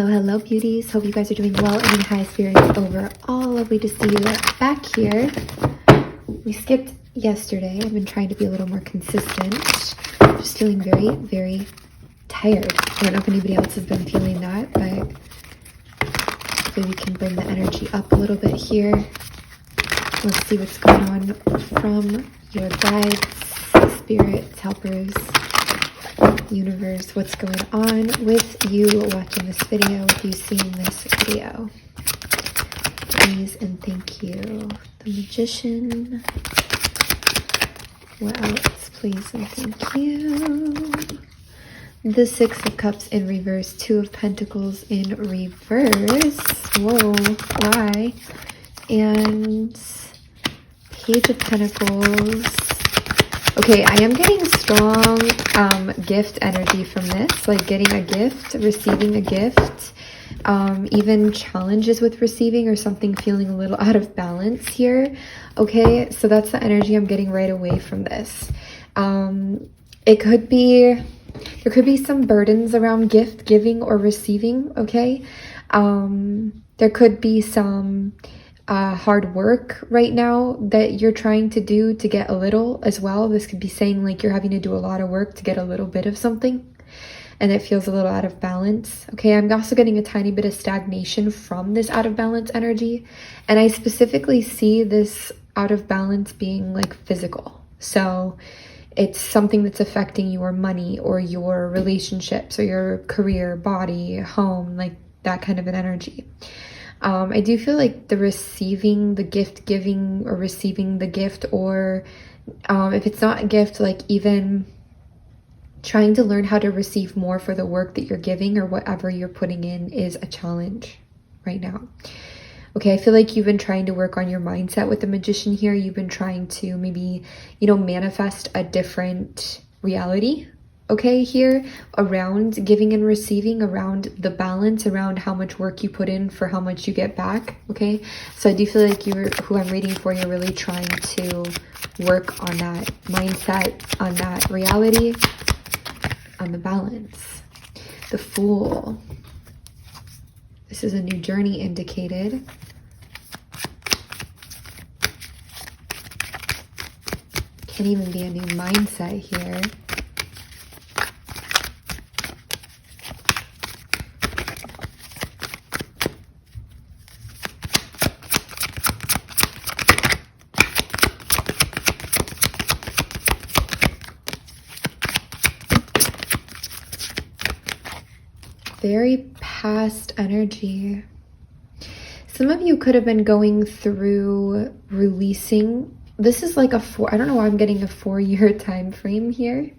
Hello beauties, hope you guys are doing well and in high spirits overall. Lovely to see you back here. We skipped yesterday. I've been trying to be a little more consistent. Just feeling very tired. I don't know if anybody else has been feeling that, but hopefully we can bring the energy up a little bit here. Let's see what's going on from your guides, spirits, helpers, universe. What's going on with you watching this video, with you seeing this video. Please and thank you. The Magician. What else? Please and thank you. The Six of Cups in reverse. Two of Pentacles in reverse. Whoa, why? And Page of Pentacles. Okay, I am getting strong gift energy from this, like getting a gift, receiving a gift, even challenges with receiving or something feeling a little out of balance here. Okay, so that's the energy I'm getting right away from this. There could be some burdens around gift giving or receiving, okay? There could be some hard work right now that you're trying to do to get a little as well. This could be saying like you're having to do a lot of work to get a little bit of something and it feels a little out of balance. Okay, I'm also getting a tiny bit of stagnation from this out of balance energy, and I specifically see this out of balance being like physical. So it's something that's affecting your money or your relationships or your career, body, home, like that kind of an energy. I do feel like the receiving the gift, giving or receiving the gift, or if it's not a gift, like even trying to learn how to receive more for the work that you're giving or whatever you're putting in is a challenge right now. Okay, I feel like you've been trying to work on your mindset with the Magician here. You've been trying to maybe, manifest a different reality. Okay, here around giving and receiving, around the balance, around how much work you put in for how much you get back. Okay, so I do feel like who I'm reading for, you're really trying to work on that mindset, on that reality, on the balance. The Fool. This is a new journey indicated. Can't even be a new mindset here. Very past energy. Some of you could have been going through releasing. This is like I don't know why I'm getting a 4-year time frame here.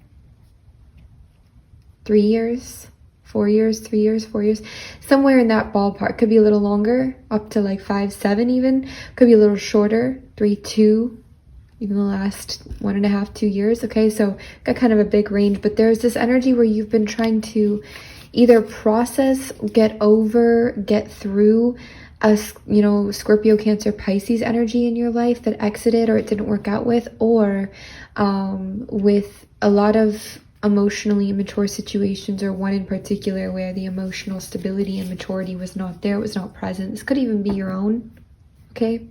3 years, 4 years, 3 years, 4 years, somewhere in that ballpark. Could be a little longer, up to like 5, 7 even. Could be a little shorter, 3, 2, even the last 1.5, 2 years. Okay, so got kind of a big range, but there's this energy where you've been trying to either process, get over, get through a, Scorpio, Cancer, Pisces energy in your life that exited or it didn't work out with, or with a lot of emotionally immature situations, or one in particular where the emotional stability and maturity was not there, it was not present. This could even be your own, okay?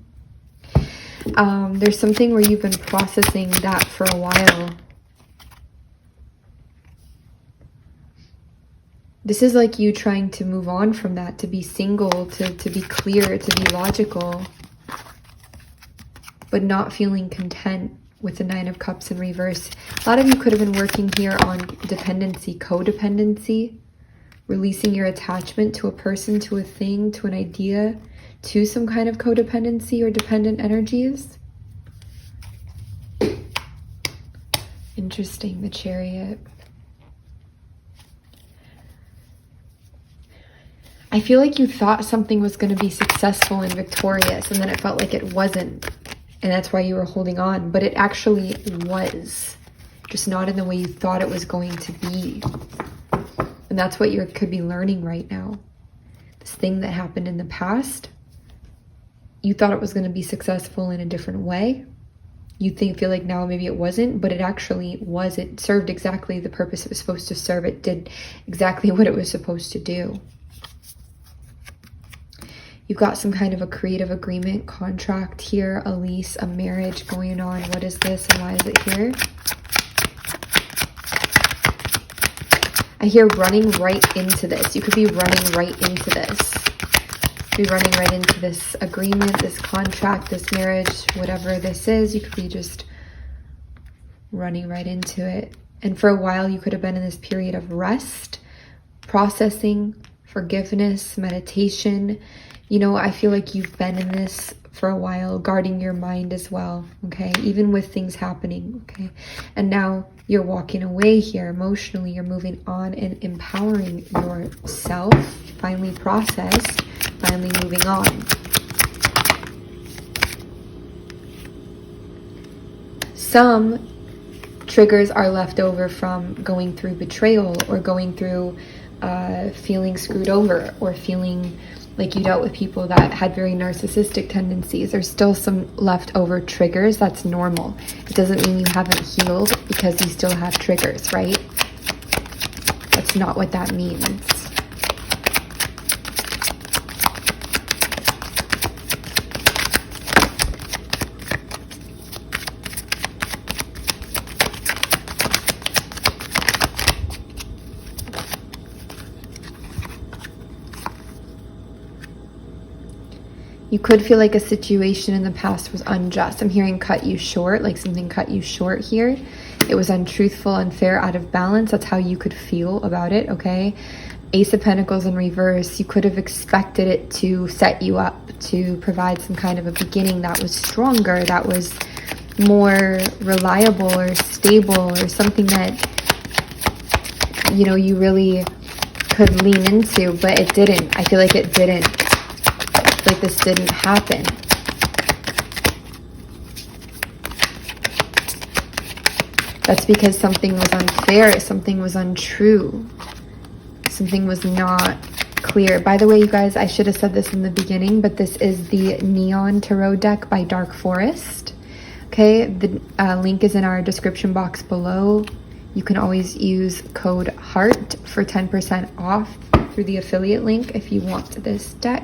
There's something where you've been processing that for a while. This is like you trying to move on from that, to be single, to be clear, to be logical, but not feeling content with the 9 of Cups in reverse. A lot of you could have been working here on dependency, codependency, releasing your attachment to a person, to a thing, to an idea, to some kind of codependency or dependent energies. Interesting, the Chariot. I feel like you thought something was going to be successful and victorious, and then it felt like it wasn't. And that's why you were holding on. But it actually was. Just not in the way you thought it was going to be. And that's what you could be learning right now. This thing that happened in the past, you thought it was going to be successful in a different way. You feel like now maybe it wasn't, but it actually was. It served exactly the purpose it was supposed to serve. It did exactly what it was supposed to do. You've got some kind of a creative agreement, contract here, a lease, a marriage going on. What is this and why is it here? I hear running right into this. You could be running right into this. Be running right into this agreement, this contract, this marriage, whatever this is. You could be just running right into it. And for a while, you could have been in this period of rest, processing, forgiveness, meditation. You know, I feel like you've been in this for a while, guarding your mind as well, okay? Even with things happening, okay? And now you're walking away here emotionally. You're moving on and empowering yourself, finally processed, finally moving on. Some triggers are left over from going through betrayal or going through feeling screwed over or feeling like you dealt with people that had very narcissistic tendencies. There's still some leftover triggers. That's normal. It doesn't mean you haven't healed because you still have triggers, right? That's not what that means. You could feel like a situation in the past was unjust. I'm hearing cut you short, like something cut you short here. It was untruthful, unfair, out of balance. That's how you could feel about it, okay? Ace of Pentacles in reverse. You could have expected it to set you up, to provide some kind of a beginning that was stronger, that was more reliable or stable, or something that, you know, you really could lean into, but it didn't. I feel like it didn't. Like this didn't happen. That's because something was unfair, something was untrue, something was not clear. By the way, you guys, I should have said this in the beginning, but this is the Neon Tarot deck by Dark Forest. Okay, the link is in our description box below. You can always use code HEART for 10% off through the affiliate link if you want this deck.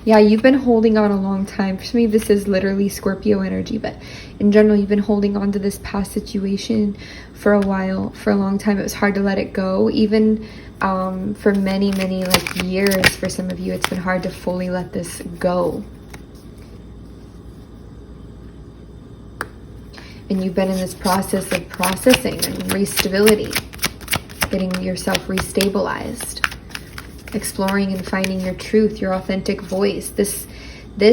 Yeah, you've been holding on a long time. For me, this is literally Scorpio energy, but in general, you've been holding on to this past situation for a while, for a long time. It was hard to let it go. Even for many, like years, for some of you, it's been hard to fully let this go. And you've been in this process of processing and restability, getting yourself restabilized, exploring and finding your truth, your authentic voice. This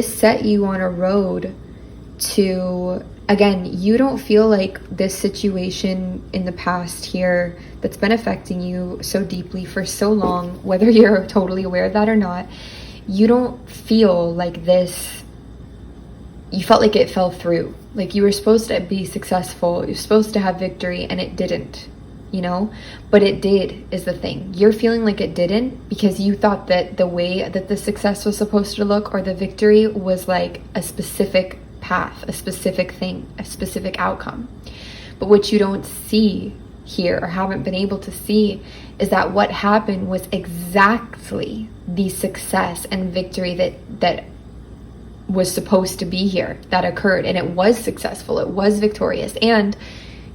set you on a road to, again, you don't feel like this situation in the past here that's been affecting you so deeply for so long, whether you're totally aware of that or not, you don't feel like this, you felt like it fell through. Like you were supposed to be successful, you're supposed to have victory, and it didn't. You know, but it did is the thing. You're feeling like it didn't because you thought that the way that the success was supposed to look or the victory was like a specific path, a specific thing, a specific outcome. But what you don't see here or haven't been able to see is that what happened was exactly the success and victory that was supposed to be here, that occurred, and it was successful, it was victorious. And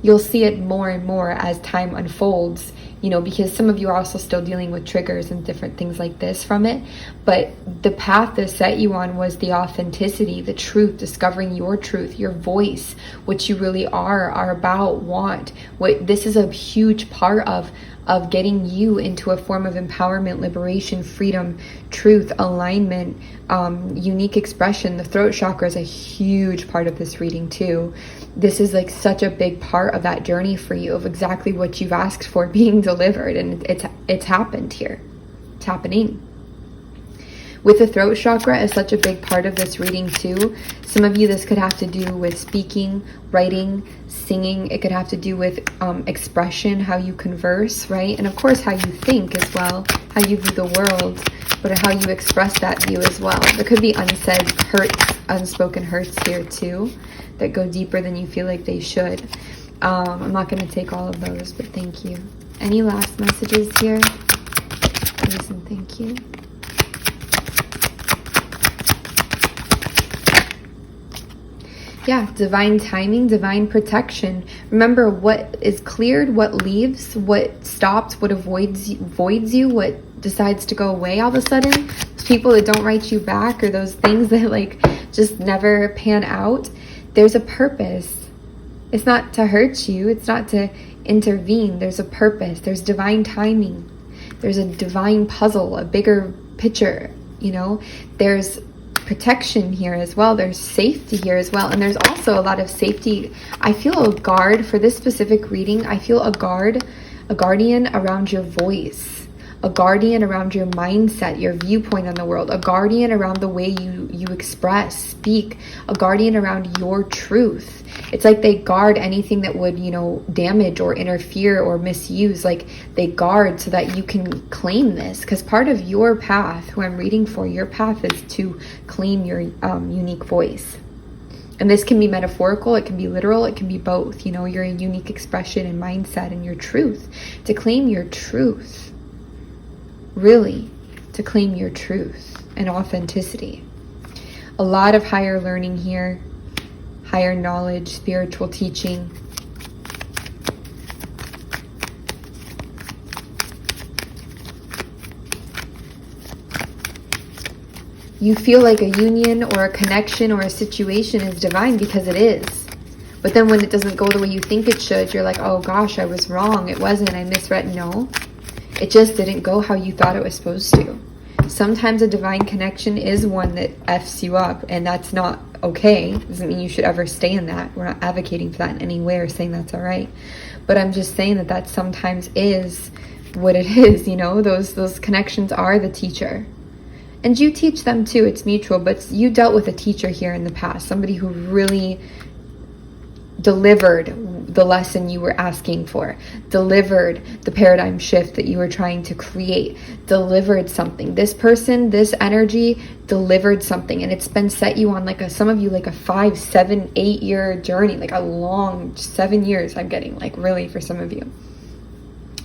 you'll see it more and more as time unfolds, you know, because some of you are also still dealing with triggers and different things like this from it. But the path that set you on was the authenticity, the truth, discovering your truth, your voice, what you really are about, want. What this is a huge part of getting you into a form of empowerment, liberation, freedom, truth, alignment, unique expression. The throat chakra is a huge part of this reading too. This is like such a big part of that journey for you, of exactly what you've asked for being delivered, and it's happened here. It's happening. With the throat chakra is such a big part of this reading too. Some of you, this could have to do with speaking, writing, singing. It could have to do with expression, how you converse, right? And of course, how you think as well, how you view the world, but how you express that view as well. There could be unsaid hurts, unspoken hurts here too, that go deeper than you feel like they should. I'm not going to take all of those, but thank you. Any last messages here? Please and thank you. Yeah, divine timing, divine protection. Remember, what is cleared, what leaves, what stops, what voids you, what decides to go away all of a sudden. Those people that don't write you back, or those things that like just never pan out. There's a purpose. It's not to hurt you. It's not to intervene. There's a purpose. There's divine timing. There's a divine puzzle, a bigger picture, you know. There's protection here as well. There's safety here as well. And there's also a lot of safety. I feel a guard for this specific reading. I feel a guardian around your voice, a guardian around your mindset, your viewpoint on the world, a guardian around the way you express, speak, a guardian around your truth. It's like they guard anything that would, you know, damage or interfere or misuse. Like they guard so that you can claim this, because part of your path, who I'm reading for, your path is to claim your unique voice. And this can be metaphorical, it can be literal, it can be both, you know, your unique expression and mindset and your truth. To claim your truth, really, to claim your truth and authenticity. A lot of higher learning here. Higher knowledge, spiritual teaching. You feel like a union or a connection or a situation is divine because it is. But then when it doesn't go the way you think it should, you're like, oh gosh, I was wrong. It wasn't. I misread. No, it just didn't go how you thought it was supposed to. Sometimes a divine connection is one that F's you up, and that's not okay. Doesn't mean you should ever stay in that. We're not advocating for that in any way or saying that's all right. But I'm just saying that that sometimes is what it is, you know. Those connections are the teacher. And you teach them too, it's mutual, but you dealt with a teacher here in the past, somebody who really delivered the lesson you were asking for, delivered the paradigm shift that you were trying to create, delivered something. This person, this energy delivered something, and it's been set you on like some of you like a 5, 7, 8 year journey, like a long 7 years. I'm getting like really for some of you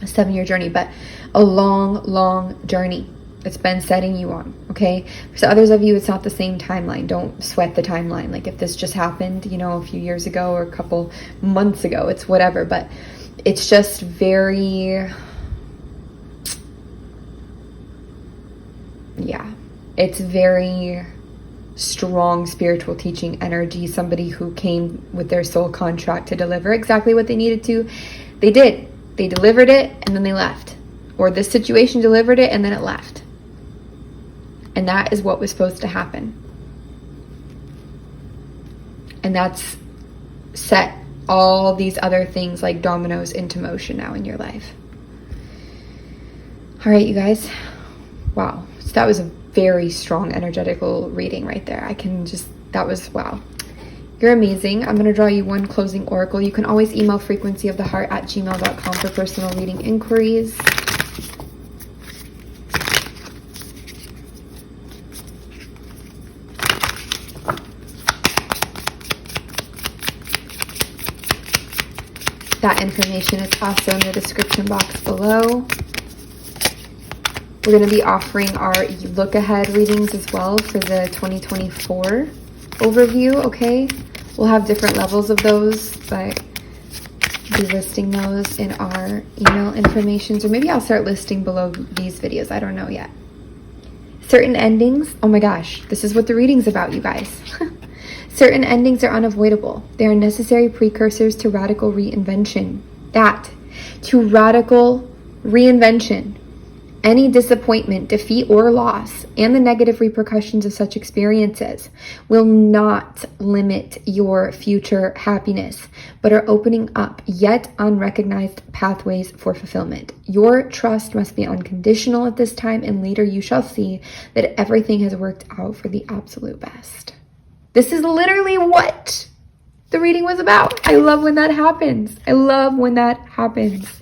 a 7-year journey, but a long journey. It's been setting you on, okay? For others of you, it's not the same timeline. Don't sweat the timeline. Like if this just happened, you know, a few years ago or a couple months ago, it's whatever. But it's just very, yeah, it's very strong spiritual teaching energy. Somebody who came with their soul contract to deliver exactly what they needed to. They did. They delivered it and then they left. Or this situation delivered it and then it left. And that is what was supposed to happen. And that's set all these other things like dominoes into motion now in your life. All right, you guys. Wow. So that was a very strong energetical reading right there. That was wow. You're amazing. I'm going to draw you one closing oracle. You can always email frequencyoftheheart@gmail.com for personal reading inquiries. That information is also in the description box below. We're going to be offering our look ahead readings as well for the 2024 overview, okay? We'll have different levels of those, but I'll be listing those in our email information. Or maybe I'll start listing below these videos. I don't know yet. Certain endings. Oh my gosh, this is what the reading's about, you guys. Certain endings are unavoidable. They are necessary precursors to radical reinvention. To radical reinvention. Any disappointment, defeat, or loss, and the negative repercussions of such experiences will not limit your future happiness, but are opening up yet unrecognized pathways for fulfillment. Your trust must be unconditional at this time, and later you shall see that everything has worked out for the absolute best. This is literally what the reading was about. I love when that happens. I love when that happens.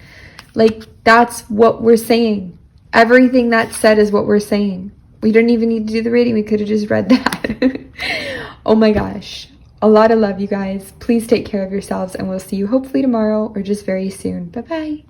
Like, that's what we're saying. Everything that's said is what we're saying. We didn't even need to do the reading. We could have just read that. Oh my gosh. A lot of love, you guys. Please take care of yourselves, and we'll see you hopefully tomorrow or just very soon. Bye-bye.